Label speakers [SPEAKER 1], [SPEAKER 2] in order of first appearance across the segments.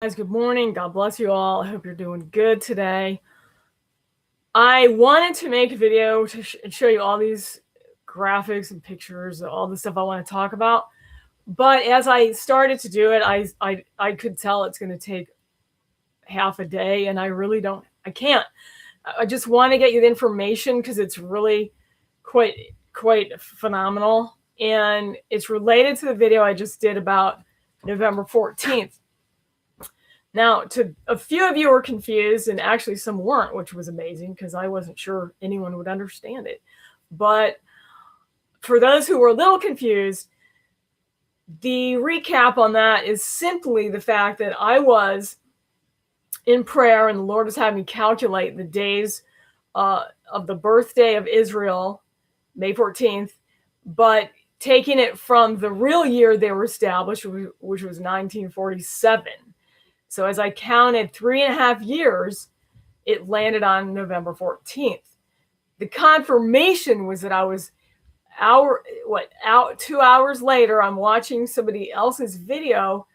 [SPEAKER 1] Guys, good morning. God bless you all. I hope you're doing good today. I wanted to make a video to show you all these graphics and pictures, all the stuff I want to talk about. But as I started to do it, I could tell it's going to take half a day, and I can't. I just want to get you the information because it's really quite phenomenal, and it's related to the video I just did about November 14th. Now, to a few of you were confused, and actually some weren't, which was amazing because I wasn't sure anyone would understand it. But for those who were a little confused, the recap on that is simply the fact that I was in prayer and the Lord was having me calculate the days of the birthday of Israel, May 14th, but taking it from the real year they were established, which was 1947. So as I counted 3.5 years, it landed on November 14th. The confirmation was that I was 2 hours later, I'm watching somebody else's video,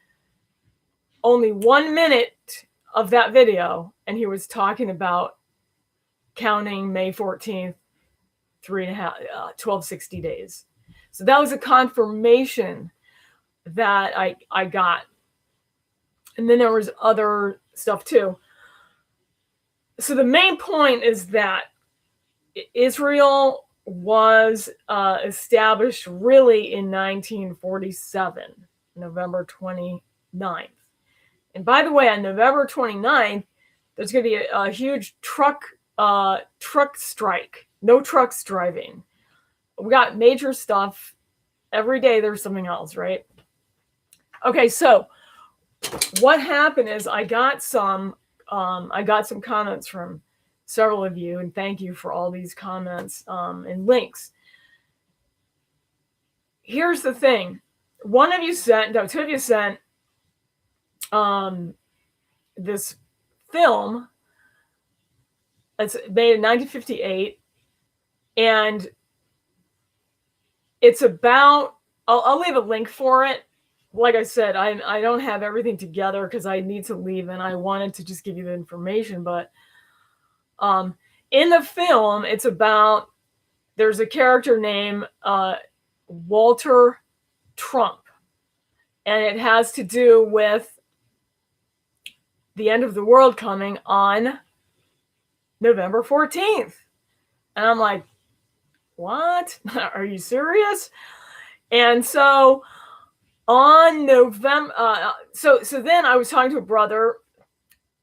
[SPEAKER 1] only 1 minute of that video, and he was talking about counting May 14th, 1260 days. So that was a confirmation that I got. And then there was other stuff too. So the main point is that Israel was established really in 1947, November 29th. And by the way, on November 29th, there's going to be a huge truck strike. No trucks driving. We got major stuff. Every day there's something else, right? Okay, so what happened is I got some comments from several of you, and thank you for all these comments and links. Here's the thing. Two of you sent this film. It's made in 1958, and it's about, I'll leave a link for it. Like I said, I don't have everything together because I need to leave, and I wanted to just give you the information. But in the film, it's about, there's a character named Walter Trump, and it has to do with the end of the world coming on November 14th. And I'm like, what? Are you serious? And so on November, so then I was talking to a brother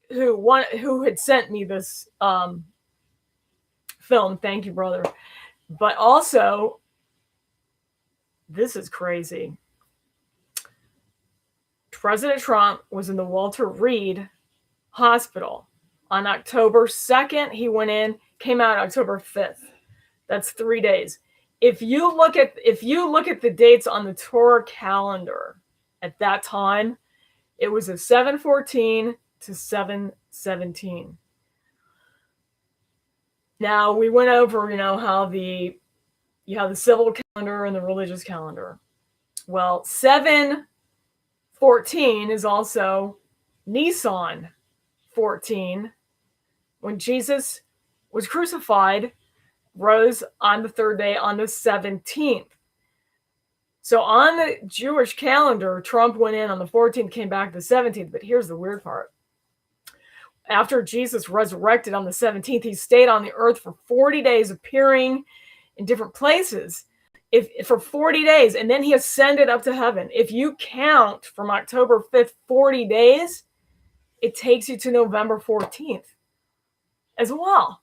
[SPEAKER 1] who had sent me this film. Thank you, brother. But also, this is crazy. President Trump was in the Walter Reed Hospital on October 2nd. He went in, came out October 5th. That's 3 days. If you look at the dates on the Torah calendar at that time, it was a 7/14 to 7/17. Now we went over, how you have the civil calendar and the religious calendar. Well, 7/14 is also Nisan 14, when Jesus was crucified, rose on the third day on the 17th. So on the Jewish calendar, Trump went in on the 14th, came back the 17th. But here's the weird part. After Jesus resurrected on the 17th, he stayed on the earth for 40 days, appearing in different places for 40 days, and then he ascended up to heaven. If you count from October 5th, 40 days, it takes you to November 14th as well.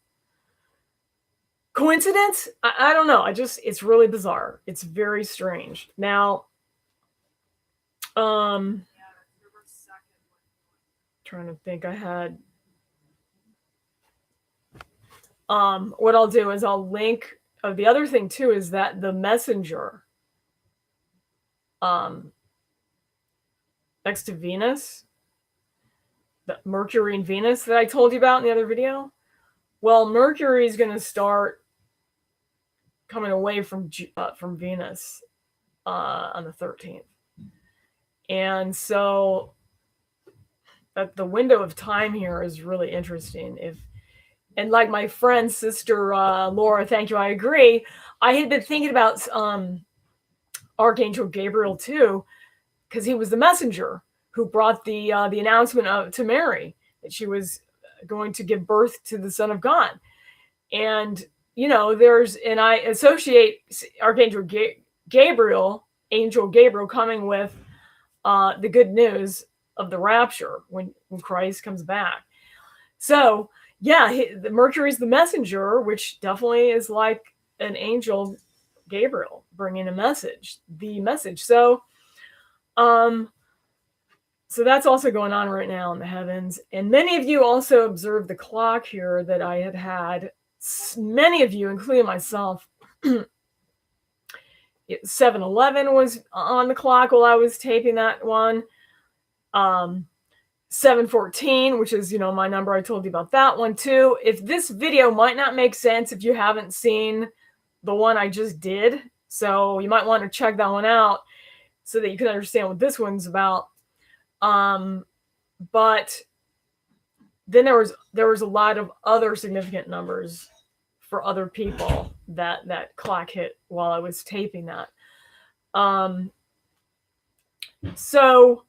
[SPEAKER 1] Coincidence? I don't know. It's really bizarre. It's very strange. Now, trying to think, I had, what I'll do is I'll link, the other thing too is that the messenger, next to Venus, the Mercury and Venus that I told you about in the other video, well, Mercury is going to start coming away from Venus on the 13th. And so that the window of time here is really interesting. And like my friend, sister Laura, thank you, I agree. I had been thinking about Archangel Gabriel too, because he was the messenger who brought the announcement to Mary that she was going to give birth to the Son of God. And and I associate Archangel Gabriel, Angel Gabriel, coming with the good news of the rapture when Christ comes back. So yeah, the Mercury's the messenger, which definitely is like an angel Gabriel bringing a message, the message. So so that's also going on right now in the heavens. And many of you also observed the clock here that I had. Many of you, including myself, 7-11 was on the clock while I was taping that one. 714, which is, my number. I told you about that one too. If this video might not make sense if you haven't seen the one I just did, so you might want to check that one out so that you can understand what this one's about. But then there was a lot of other significant numbers for other people that clock hit while I was taping that. So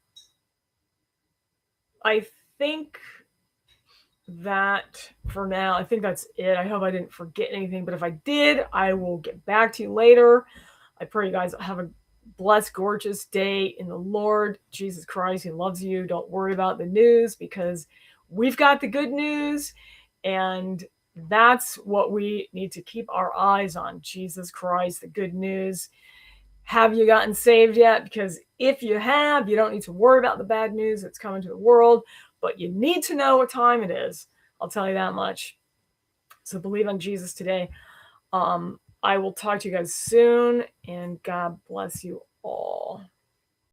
[SPEAKER 1] I think that for now, I think that's it. I hope I didn't forget anything, but if I did, I will get back to you later. I pray you guys have a blessed, gorgeous day in the Lord Jesus Christ. He loves you. Don't worry about the news, because we've got the good news, and that's what we need to keep our eyes on. Jesus Christ, the good news. Have you gotten saved yet? Because if you have, you don't need to worry about the bad news that's coming to the world, but you need to know what time it is. I'll tell you that much. So believe on Jesus today. I will talk to you guys soon, and God bless you all.